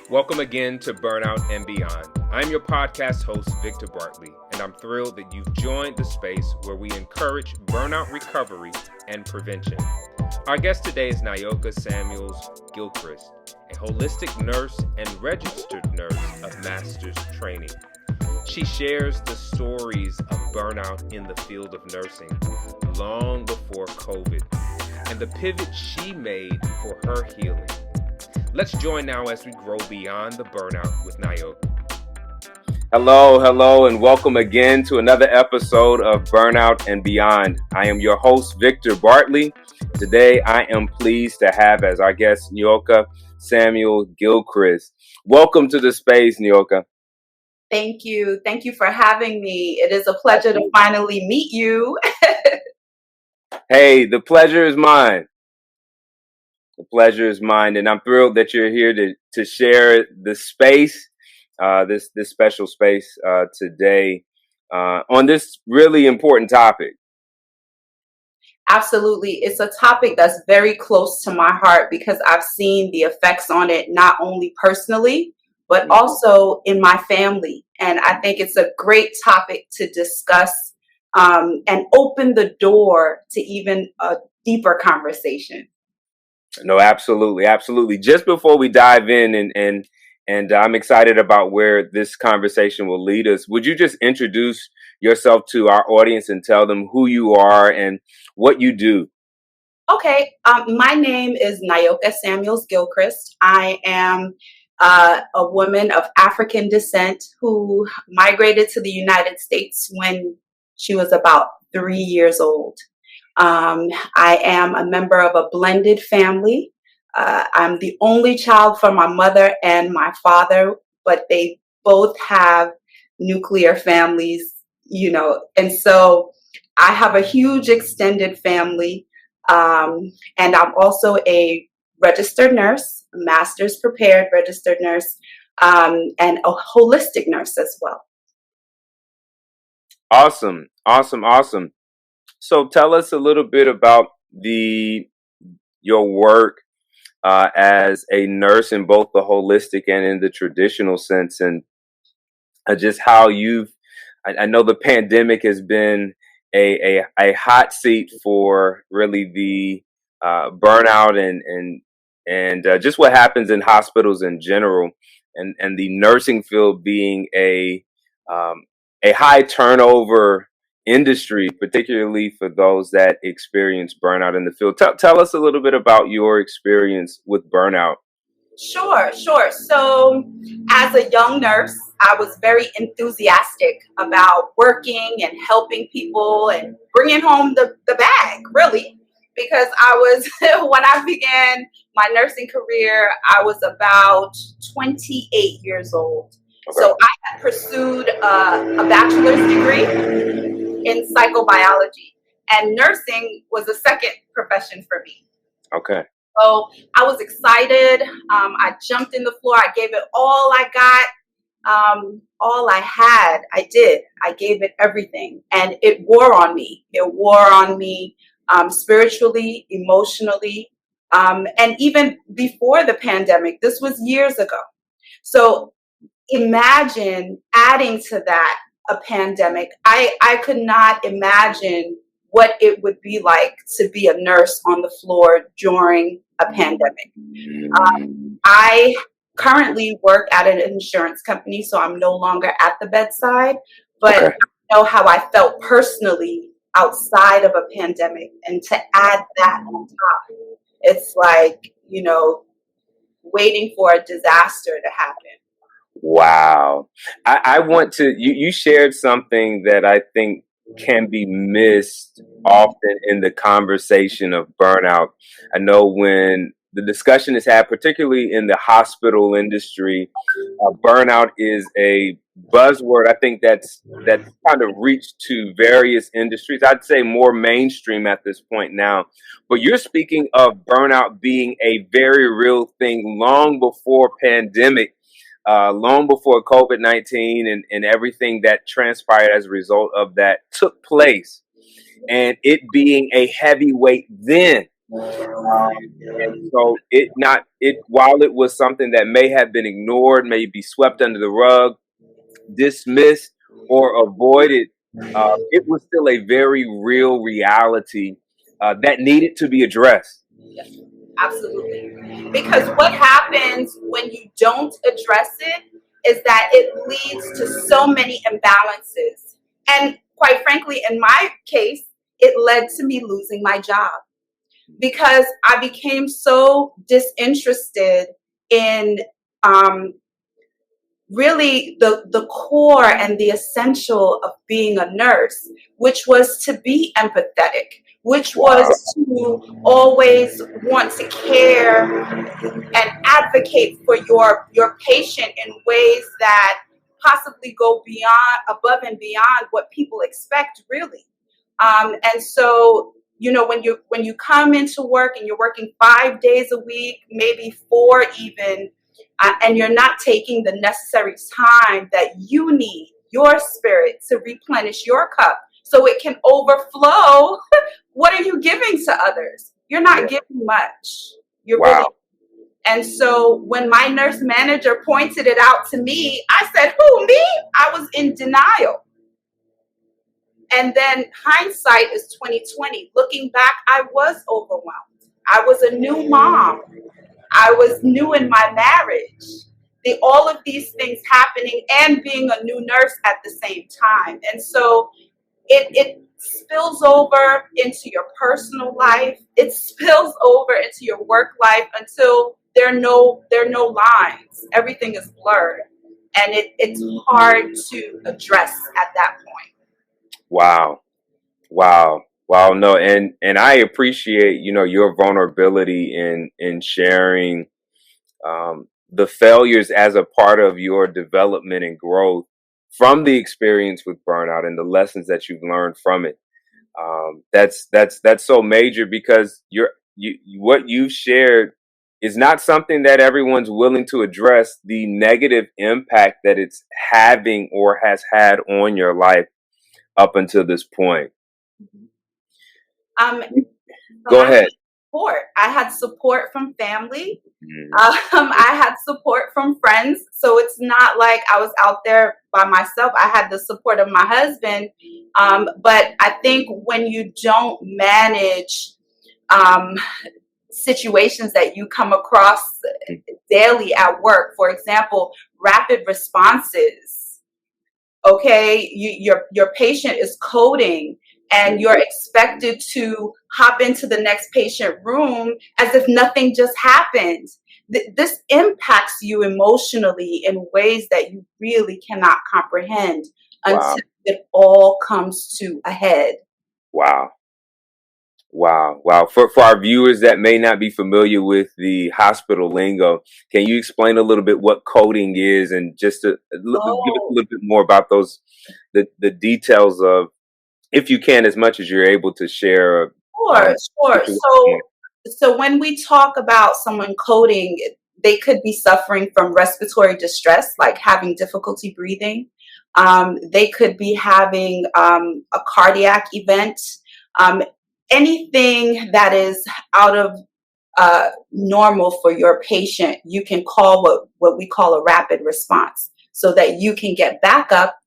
Welcome again to Burnout and Beyond. I'm your podcast host, Victor Bartley, and I'm thrilled that you've joined the space where we encourage burnout recovery and prevention. Our guest today is Nyoka Samuels-Gilchrist, a holistic nurse and registered nurse of master's training. She shares the stories of burnout in the field of nursing long before COVID and the pivot she made for her healing. Let's join now as we grow beyond the burnout with Nyoka. Hello, and welcome again to another episode of Burnout and Beyond. I am your host, Victor Bartley. Today, I am pleased to have as our guest, Nyoka Samuels-Gilchrist. Welcome to the space, Nyoka. Thank you. Thank you for having me. It is a pleasure to finally meet you. Hey, the pleasure is mine. The pleasure is mine, and I'm thrilled that you're here to share the space, this special space today on this really important topic. Absolutely. It's a topic that's very close to my heart because I've seen the effects on it, not only personally, but also in my family. And I think it's a great topic to discuss and open the door to even a deeper conversation. No, absolutely. Just before we dive in and I'm excited about where this conversation will lead us, would you just introduce yourself to our audience and tell them who you are and what you do? Okay. My name is Nyoka Samuels-Gilchrist. I am a woman of African descent who migrated to the United States when she was about 3 years old. I am a member of a blended family. I'm the only child from my mother and my father, but they both have nuclear families, and so I have a huge extended family. And I'm also a registered nurse, a master's prepared registered nurse, and a holistic nurse as well. Awesome. So tell us a little bit about your work as a nurse in both the holistic and in the traditional sense, and just how I know the pandemic has been a hot seat for really the burnout and just what happens in hospitals in general, and the nursing field being a high turnover industry, particularly for those that experience burnout in the field. Tell us a little bit about your experience with burnout. Sure. So as a young nurse, I was very enthusiastic about working and helping people and bringing home the bag, really, because when I began my nursing career, I was about 28 years old. Okay. So I had pursued a bachelor's degree in psychobiology, and nursing was a second profession for me. Okay. So I was excited. I jumped in the floor. I gave it all I got, all I had. I did. I gave it everything, and it wore on me. It wore on me spiritually, emotionally, and even before the pandemic. This was years ago. So imagine adding to that a pandemic. I could not imagine what it would be like to be a nurse on the floor during a pandemic. I currently work at an insurance company, so I'm no longer at the bedside, but okay. I know how I felt personally outside of a pandemic, and to add that on top, it's like, waiting for a disaster to happen. Wow. I want to, you shared something that I think can be missed often in the conversation of burnout. I know when the discussion is had, particularly in the hospital industry, burnout is a buzzword. I think that's kind of reached to various industries. I'd say more mainstream at this point now. But you're speaking of burnout being a very real thing long before pandemic. Long before COVID-19 and everything that transpired as a result of that took place, and it being a heavyweight then. And so while it was something that may have been ignored, may be swept under the rug, dismissed, or avoided, it was still a very real reality that needed to be addressed. Yes, absolutely. Because what happens when you don't address it is that it leads to so many imbalances. And quite frankly, in my case, it led to me losing my job because I became so disinterested in really the core and the essential of being a nurse, which was to be empathetic, which was to always want to care and advocate for your patient in ways that possibly go beyond, above and beyond what people expect, really. And so, when you come into work and you're working 5 days a week, maybe four even, and you're not taking the necessary time that you need, your spirit, to replenish your cup so it can overflow, what are you giving to others? You're not giving much. You're really. And so when my nurse manager pointed it out to me, I said, who, me? I was in denial. And then hindsight is 2020. Looking back, I was overwhelmed. I was a new mom. I was new in my marriage. All of these things happening and being a new nurse at the same time. And so it spills over into your personal life. It spills over into your work life until there are no lines. Everything is blurred. And it's hard to address at that point. Wow. No, and I appreciate, your vulnerability in sharing the failures as a part of your development and growth from the experience with burnout and the lessons that you've learned from it. That's so major because what you've shared is not something that everyone's willing to address, the negative impact that it's having or has had on your life up until this point. Go ahead. Support. I had support from family. I had support from friends. So it's not like I was out there by myself. I had the support of my husband. But I think when you don't manage situations that you come across daily at work, for example, rapid responses. Okay, your patient is coding and you're expected to hop into the next patient room as if nothing just happened. This impacts you emotionally in ways that you really cannot comprehend until it all comes to a head. Wow. For our viewers that may not be familiar with the hospital lingo, can you explain a little bit what coding is and just give us a little bit more about the details of, if you can, as much as you're able to share. Sure. So when we talk about someone coding, they could be suffering from respiratory distress, like having difficulty breathing. They could be having a cardiac event. Anything that is out of normal for your patient, you can call what we call a rapid response so that you can get backup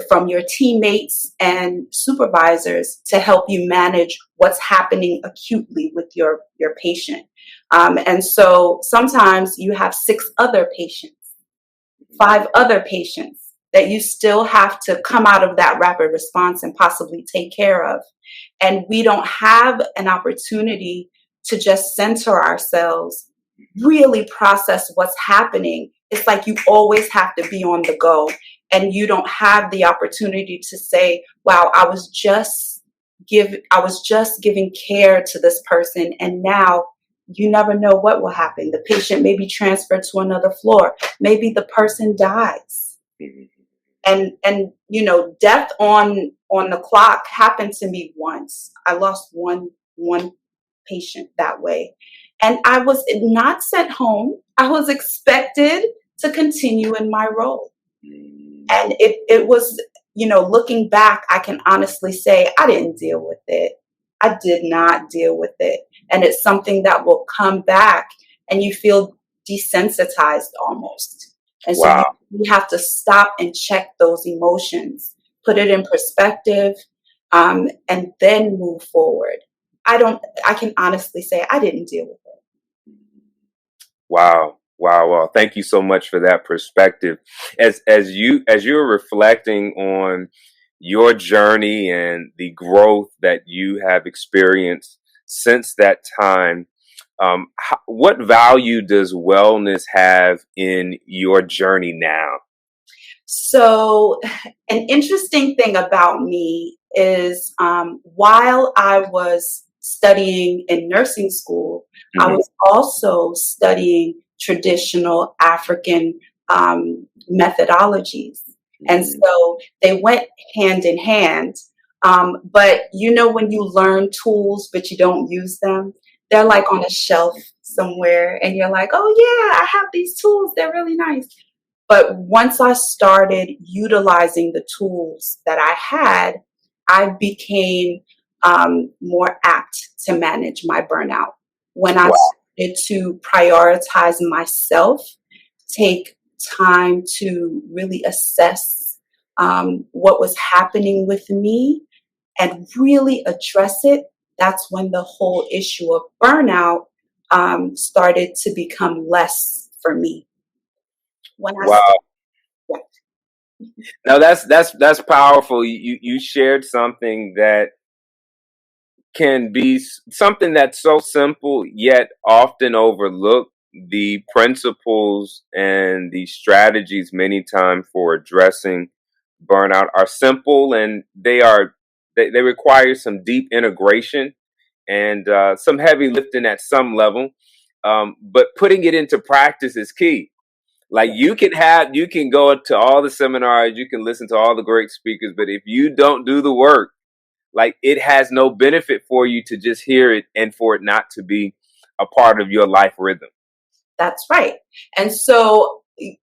from your teammates and supervisors to help you manage what's happening acutely with your patient. And so sometimes you have 6 other patients, 5 other patients that you still have to come out of that rapid response and possibly take care of. And we don't have an opportunity to just center ourselves, really process what's happening. It's like you always have to be on the go. And you don't have the opportunity to say, wow, I was just giving care to this person. And now you never know what will happen. The patient may be transferred to another floor. Maybe the person dies. And death on the clock happened to me once. I lost one patient that way. And I was not sent home. I was expected to continue in my role. And it was, looking back, I can honestly say I didn't deal with it. I did not deal with it. And it's something that will come back and you feel desensitized almost. And so Wow. you have to stop and check those emotions, put it in perspective, and then move forward. I can honestly say I didn't deal with it. Wow. Wow. Wow. Thank you so much for that perspective. As you're reflecting on your journey and the growth that you have experienced since that time, what value does wellness have in your journey now? So, an interesting thing about me is while I was studying in nursing school, I Hmm. was also studying traditional African methodologies. And Hmm. so they went hand in hand. But you know, when you learn tools but you don't use them, they're like on a shelf somewhere, and you're like, oh, yeah, I have these tools. They're really nice. But once I started utilizing the tools that I had, I became more apt to manage my burnout. When I Wow. started to prioritize myself, take time to really assess what was happening with me and really address it, that's when the whole issue of burnout started to become less for me. When I Wow. started, Now that's powerful. You shared something that can be something that's so simple yet often overlooked. The principles and the strategies many times for addressing burnout are simple, and they require some deep integration and some heavy lifting at some level. But putting it into practice is key. Like you can go to all the seminars, you can listen to all the great speakers, but if you don't do the work, like it has no benefit for you to just hear it and for it not to be a part of your life rhythm. that's right. And so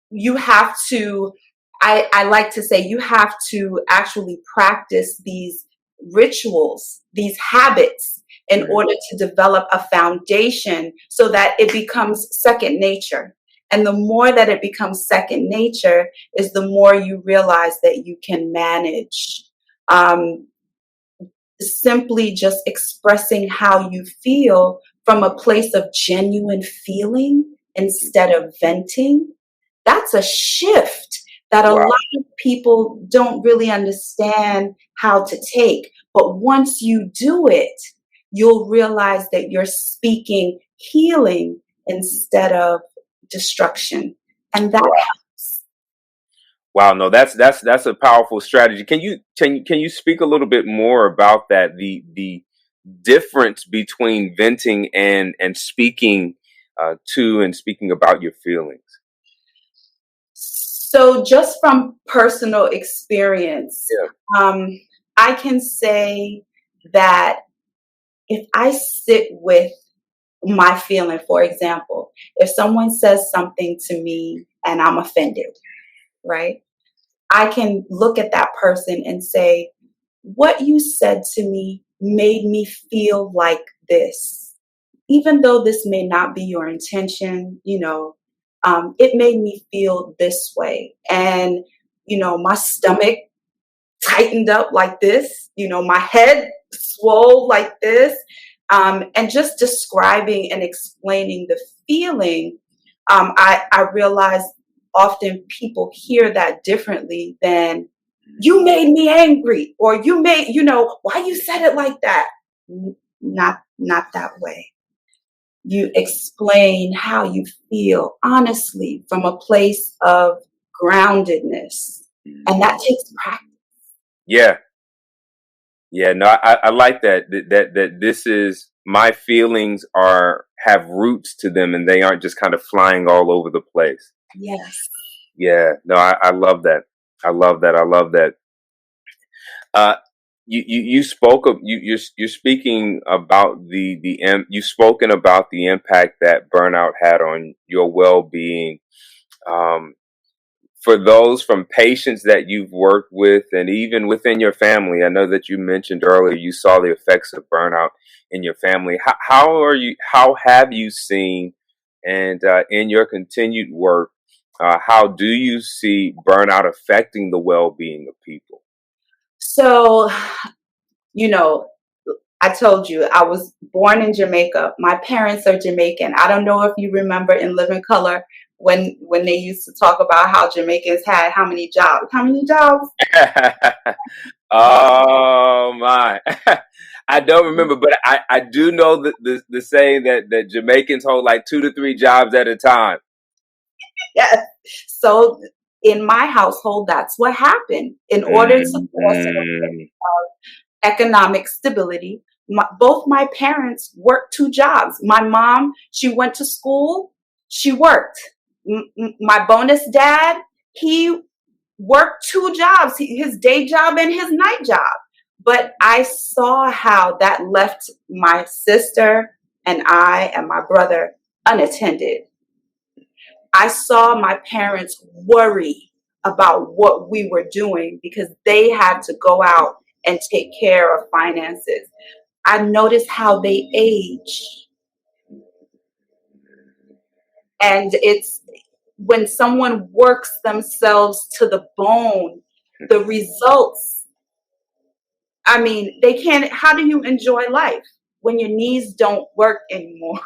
you have to, I like to say, you have to actually practice these rituals, these habits, in Mhm. order to develop a foundation so that it becomes second nature. And the more that it becomes second nature is the more you realize that you can manage. Um, Simply just expressing how you feel from a place of genuine feeling instead of venting, that's a shift that a Wow. lot of people don't really understand how to take. But once you do it, you'll realize that you're speaking healing instead of destruction. And that Wow. helps. Wow. No, that's a powerful strategy. Can you speak a little bit more about that? The difference between venting and speaking to and speaking about your feelings. So, just from personal experience, Yeah. um, I can say that if I sit with my feeling, for example, if someone says something to me and I'm offended, right? I can look at that person and say, what you said to me made me feel like this. Even though this may not be your intention, it made me feel this way. And, my stomach tightened up like this, my head swole like this. And just describing and explaining the feeling, I realize often people hear that differently than you made me angry or why you said it like that. Not that way. You explain how you feel honestly from a place of groundedness. And that takes practice. Yeah. Yeah. No, I like that this is my feelings are have roots to them and they aren't just kind of flying all over the place. Yes. Yeah. No, I love that. I love that. I love that. Uh, you spoke of you're speaking about you've spoken about the impact that burnout had on your well being. Um, for those from patients that you've worked with and even within your family, I know that you mentioned earlier you saw the effects of burnout in your family. How have you seen, and in your continued work, how do you see burnout affecting the well-being of people? So, you know, I told you I was born in Jamaica. My parents are Jamaican. I don't know if you remember in Living Color when they used to talk about how Jamaicans had how many jobs? How many jobs? Oh my. I don't remember, but I do know the saying that Jamaicans hold like 2 to 3 jobs at a time. Yes. So in my household, that's what happened. In order to foster Mm. economic stability, both my parents worked 2 jobs. My mom, she went to school, she worked. My bonus dad, he worked 2 jobs, his day job and his night job. But I saw how that left my sister and I and my brother unattended. I saw my parents worry about what we were doing because they had to go out and take care of finances. I noticed how they age. And it's when someone works themselves to the bone, the results, I mean, they can't. How do you enjoy life when your knees don't work anymore?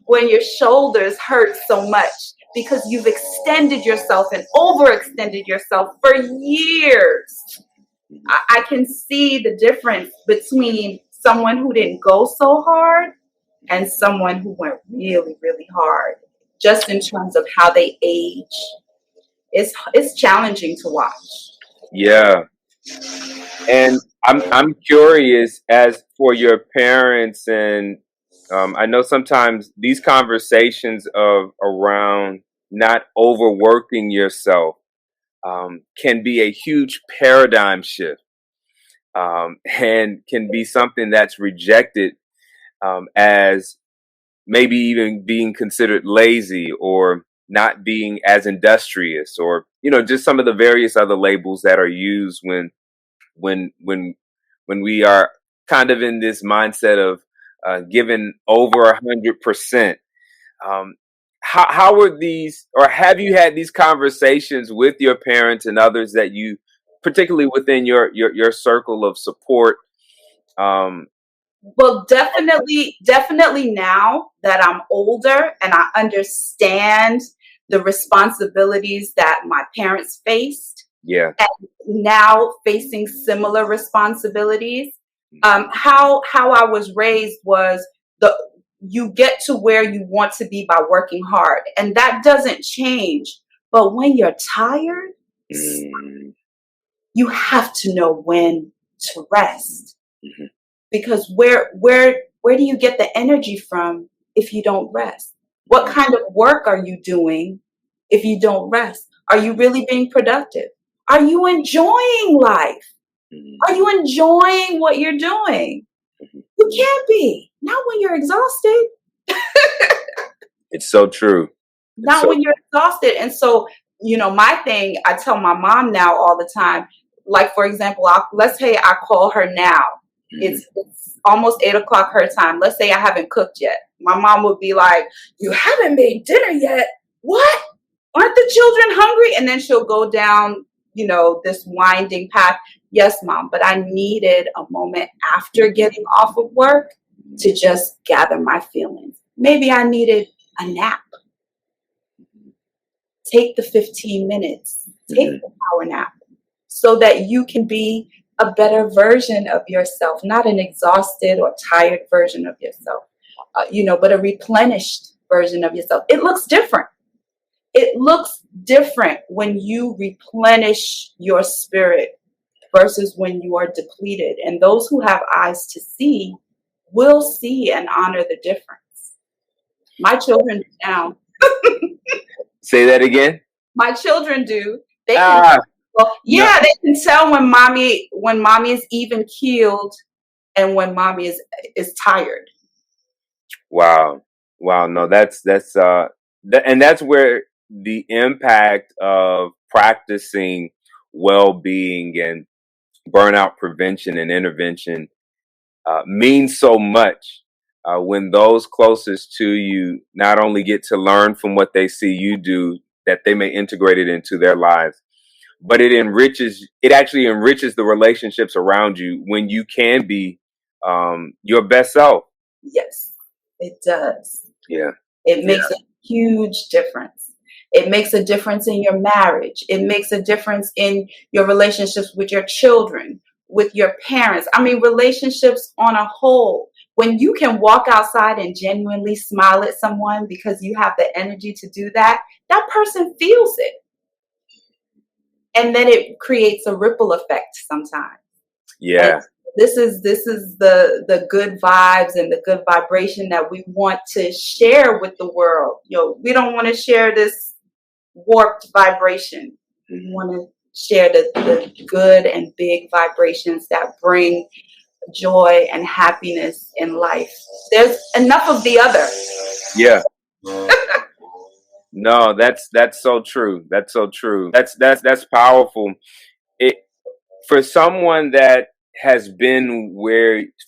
When your shoulders hurt so much because you've extended yourself and overextended yourself for years. I can see the difference between someone who didn't go so hard and someone who went really, really hard, just in terms of how they age. It's challenging to watch. Yeah. And I'm curious as for your parents, and I know sometimes these conversations of around not overworking yourself can be a huge paradigm shift, and can be something that's rejected as maybe even being considered lazy or not being as industrious, or just some of the various other labels that are used when when when we are kind of in this mindset of giving over 100%. Um, how were these, or have you had these conversations with your parents and others that you, particularly within your circle of support? Um, Well, definitely now that I'm older and I understand the responsibilities that my parents faced, yeah. and now facing similar responsibilities. How I was raised was the you get to where you want to be by working hard, and that doesn't change. But when you're tired, Mm, you have to know when to rest, mhm, because where do you get the energy from if you don't rest? What mhm, kind of work are you doing if you don't rest? Are you really being productive? Are you enjoying life? mhm, Are you enjoying what you're doing? mhm. You can't be. Not when you're exhausted. It's so true. It's Not so. when you're exhausted. And so, my thing, I tell my mom now all the time, like, for example, let's say I call her now. Mhm. It's almost 8 o'clock her time. Let's say I haven't cooked yet. My mom would be like, "You haven't made dinner yet? What? Aren't the children hungry?" And then she'll go down, this winding path. Yes, mom, but I needed a moment after getting off of work to just gather my feelings. Maybe I needed a nap. Take the 15 minutes, take Mhm. the power nap so that you can be a better version of yourself, not an exhausted or tired version of yourself, but a replenished version of yourself. It looks different. It looks different when you replenish your spirit versus when you are depleted. And those who have eyes to see will see and honor the difference. My children now, Say that again. my children do. They can Ah, Well, no. yeah, they can tell when mommy is even keeled and when mommy is tired. Wow. Wow. No, and that's where the impact of practicing well-being and burnout prevention and intervention means so much when those closest to you not only get to learn from what they see you do, that they may integrate it into their lives, but it actually enriches the relationships around you when you can be your best self. Yes, it does. Yeah. It makes a huge difference. It makes a difference in your marriage. It makes a difference in your relationships with your children, with your parents. I mean, relationships on a whole. When you can walk outside and genuinely smile at someone because you have the energy to do that, that person feels it. And then it creates a ripple effect sometimes. Yeah. And this is the good vibes and the good vibration that we want to share with the world. We don't want to share this warped vibration. We want to share the good and big vibrations that bring joy and happiness in life. There's enough of the other. Yeah. No, that's so true. That's so true. That's powerful. It for someone that has been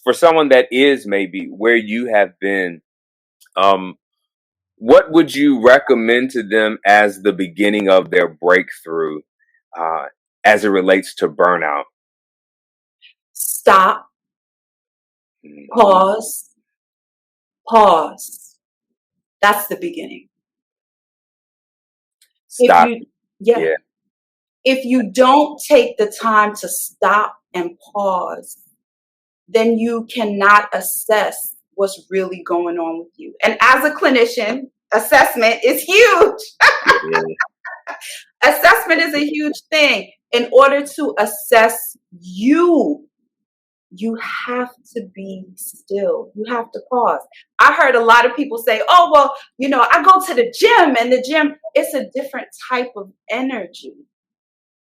for someone that is maybe where you have been, what would you recommend to them as the beginning of their breakthrough as it relates to burnout? Stop, pause. That's the beginning. Stop. If you don't take the time to stop and pause, then you cannot assess what's really going on with you. And as a clinician, assessment is huge. Assessment is a huge thing. In order to assess you, you have to be still. You have to pause. I heard a lot of people say, oh, well, I go to the gym, and the gym, it's a different type of energy.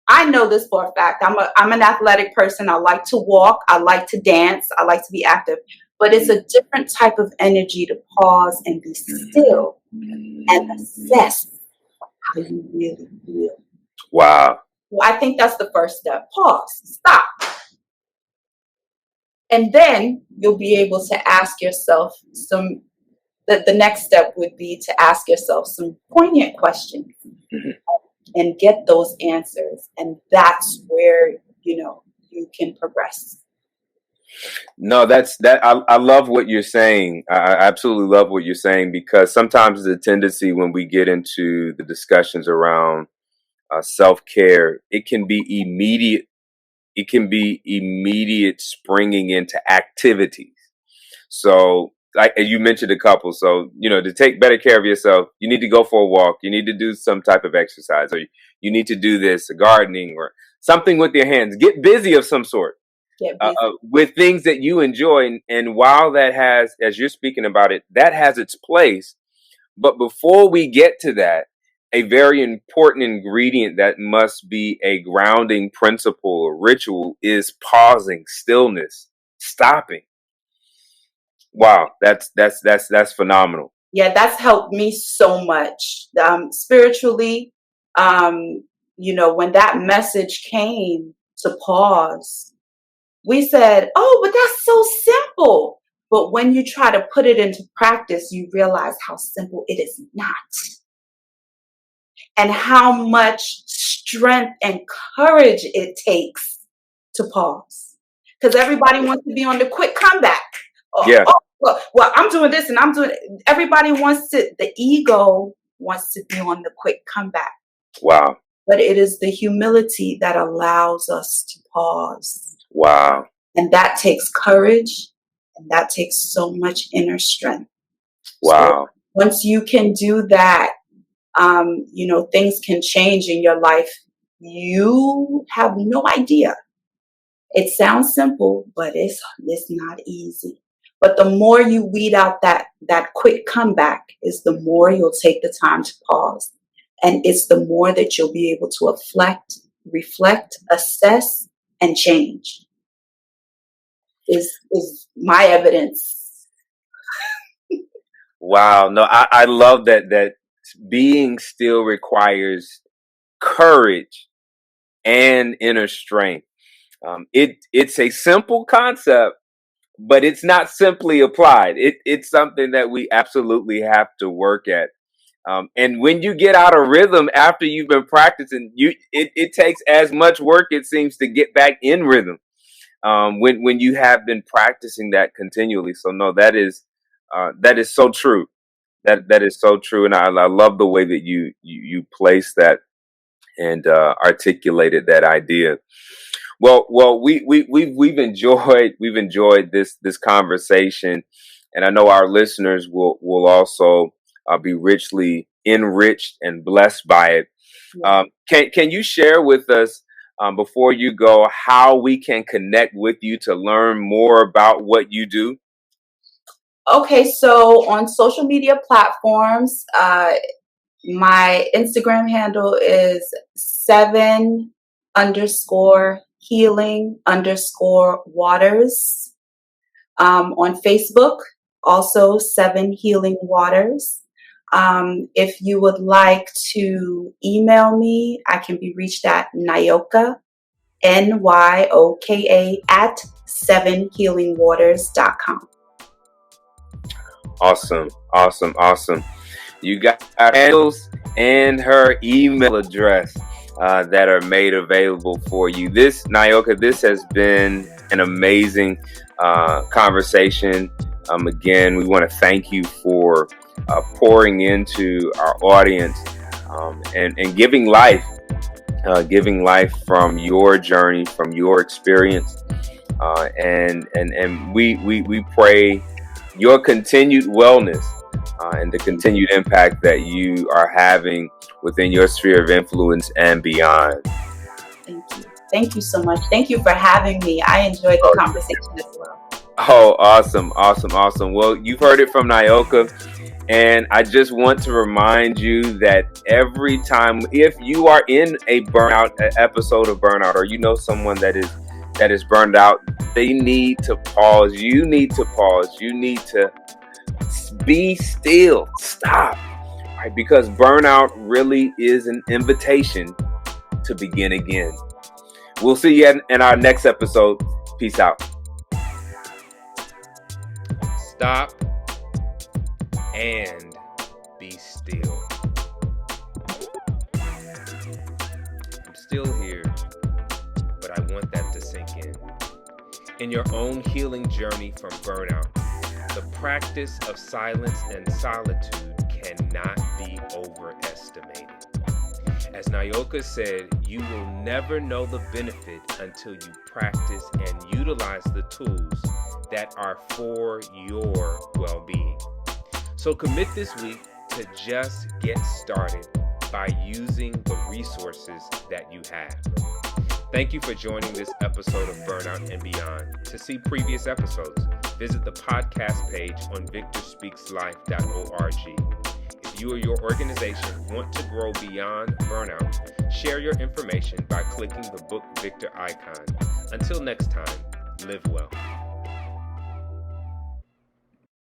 I know this for a fact. I'm an athletic person. I like to walk. I like to dance. I like to be active. But it's a different type of energy to pause and be still and assess how you really feel. Wow. Well, I think that's the first step. Pause. Stop. And then you'll be able to ask yourself the next step would be to ask yourself some poignant questions. And get those answers, and that's where you can progress. No, I love what you're saying. I absolutely love what you're saying, because sometimes the tendency when we get into the discussions around self-care, it can be immediate. It can be immediate springing into activities. So, like you mentioned a couple, so to take better care of yourself, you need to go for a walk. You need to do some type of exercise, or you need to do this, gardening, or something with your hands. Get busy of some sort with things that you enjoy. And while that has, as you're speaking about it, that has its place. But before we get to that, a very important ingredient that must be a grounding principle or ritual is pausing, stillness, stopping. Wow, that's phenomenal. Yeah, that's helped me so much spiritually. When that message came to pause, we said, "Oh, but that's so simple." But when you try to put it into practice, you realize how simple it is not, and how much strength and courage it takes to pause. Because everybody wants to be on the quick comeback. Well, I'm doing this and I'm doing it. Everybody wants the ego wants to be on the quick comeback. Wow. But it is the humility that allows us to pause. Wow. And that takes courage, and that takes so much inner strength. Wow. So once you can do that, things can change in your life. You have no idea. It sounds simple, but it's not easy. But the more you weed out that quick comeback, is the more you'll take the time to pause. And it's the more that you'll be able to reflect, assess, and change. Is my evidence. Wow. No, I love that being still requires courage and inner strength. It's a simple concept, but it's not simply applied. It's something that we absolutely have to work at. And when you get out of rhythm after you've been practicing, it takes as much work, it seems, to get back in rhythm. When you have been practicing that continually. So no, that is so true. That is so true, and I love the way that you place that and articulated that idea. Well, we've enjoyed this conversation, and I know our listeners will also be richly enriched and blessed by it. Can you share with us, before you go, how we can connect with you to learn more about what you do? Okay, so on social media platforms, my Instagram handle is 7_healing_waters. On Facebook, also 7 Healing Waters. If you would like to email me, I can be reached at Nyoka, NYOKA, at 7healingwaters.com. Awesome. You got our handles and her email address that are made available for you. Nyoka, this has been an amazing conversation. Again, we want to thank you for pouring into our audience and giving life from your journey, from your experience, and we pray your continued wellness and the continued impact that you are having within your sphere of influence and beyond. Thank you so much. Thank you for having me. I enjoyed the conversation as well. Oh, awesome. Well, you've heard it from Nyoka, and I just want to remind you that every time, if you are in a episode of burnout, or you know someone that is burned out, they need to pause. You need to pause. You need to be still. Stop. Right? Because burnout really is an invitation to begin again. We'll see you in our next episode. Peace out. Stop and be still. I'm still here, but I want that to sink in. In your own healing journey from burnout, the practice of silence and solitude cannot be overestimated. As Nyoka said, you will never know the benefit until you practice and utilize the tools that are for your well-being. So commit this week to just get started by using the resources that you have. Thank you for joining this episode of Burnout and Beyond. To see previous episodes, visit the podcast page on victorspeakslife.org. If you or your organization want to grow beyond burnout, share your information by clicking the Book Victor icon. Until next time, live well.